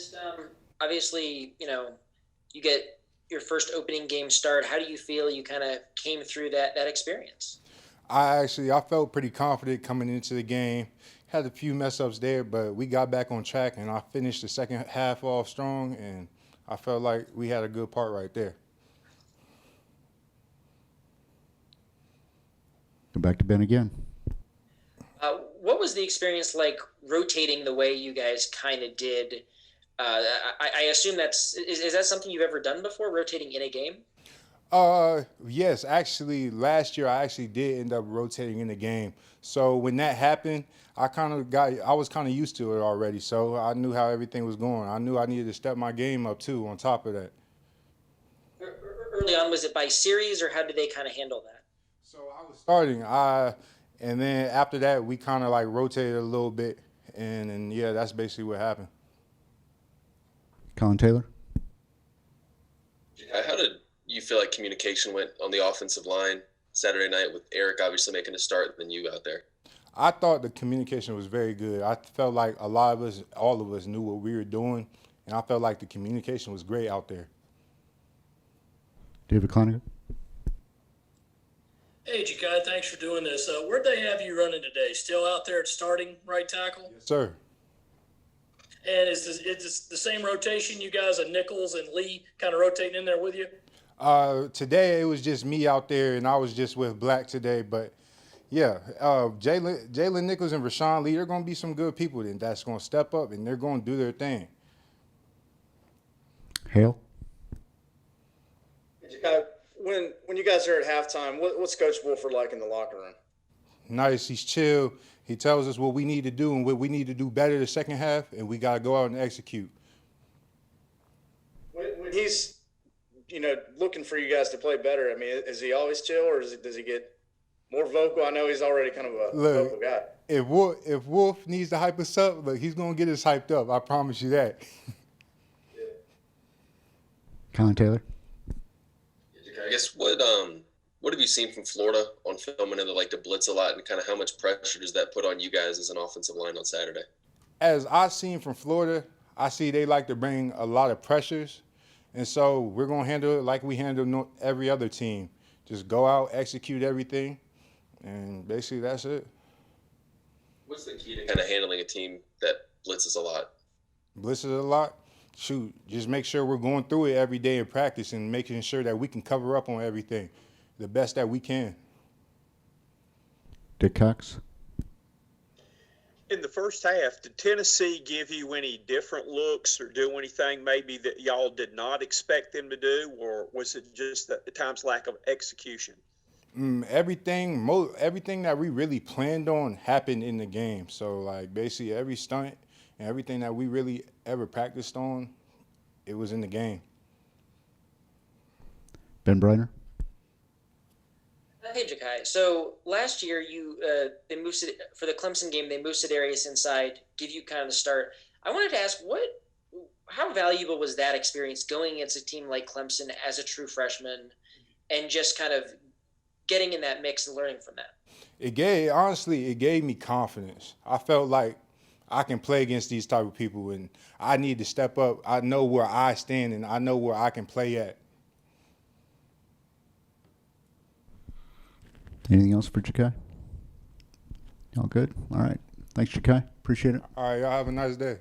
Just obviously, you get your first opening game start. How do you feel you kind of came through that experience? I felt pretty confident coming into the game. Had a few mess ups there, but we got back on track, and I finished the second half off strong, and I felt like we had a good part right there. Go back to Ben again. What was the experience like rotating the way you guys kind of did? I assume is that something you've ever done before, rotating in a game? Yes, actually, last year I actually did end up rotating in the game. So when that happened, I was kind of used to it already. So I knew how everything was going. I knew I needed to step my game up too. On top of that, Early on, was it by series, or how did they kind of handle that? so I was starting. And then after that, we kind of like rotated a little bit, and yeah, that's basically what happened. Colin Taylor. How did you feel like communication went on the offensive line Saturday night with Eric obviously making a start and then you out there? I thought the communication was very good. I felt like a lot of us, all of us, knew what we were doing, and I felt like the communication was great out there. David Cloninger. Hey, Jakai, thanks for doing this. Where'd they have you running today? Still out there at starting right tackle? Yes, sir. And is this the same rotation? You guys and Nichols and Lee kind of rotating in there with you? Today it was just me out there, and I was just with Black today. But yeah, Jalen Nichols and Rashawn Lee, they're going to be some good people then that's going to step up and they're going to do their thing. Hale. When you guys are at halftime, what's Coach Wolford like in the locker room? Nice, he's chill. He tells us what we need to do and what we need to do better the second half, and we got to go out and execute. When he's, looking for you guys to play better, I mean, is he always chill, or does he get more vocal? I know he's already kind of a vocal guy. If Wolf needs to hype us up, look, he's going to get us hyped up. I promise you that. Yeah. Colin Taylor. I guess what have you seen from Florida on film? I know they like to blitz a lot, and kind of how much pressure does that put on you guys as an offensive line on Saturday? As I've seen from Florida, I see they like to bring a lot of pressures, and so we're going to handle it like we handle every other team. Just go out, execute everything, and basically that's it. What's the key to kind of handling a team that blitzes a lot? Blitzes a lot? Shoot, just make sure we're going through it every day in practice and making sure that we can cover up on everything the best that we can. Dick Cox. In the first half, did Tennessee give you any different looks or do anything maybe that y'all did not expect them to do, or was it just at times lack of execution? Everything that we really planned on happened in the game. So, like, basically every stunt and everything that we really ever practiced on, it was in the game. Ben Briner. Hey, Jakai. So last year, they moved for the Clemson game. They moved Sedarius inside, give you kind of the start. I wanted to ask, how valuable was that experience going against a team like Clemson as a true freshman, and just kind of getting in that mix and learning from that? It gave me confidence. I felt like I can play against these type of people, and I need to step up. I know where I stand, and I know where I can play at. Anything else for Jakai? All good? All right. Thanks, Jakai. Appreciate it. All right, y'all have a nice day.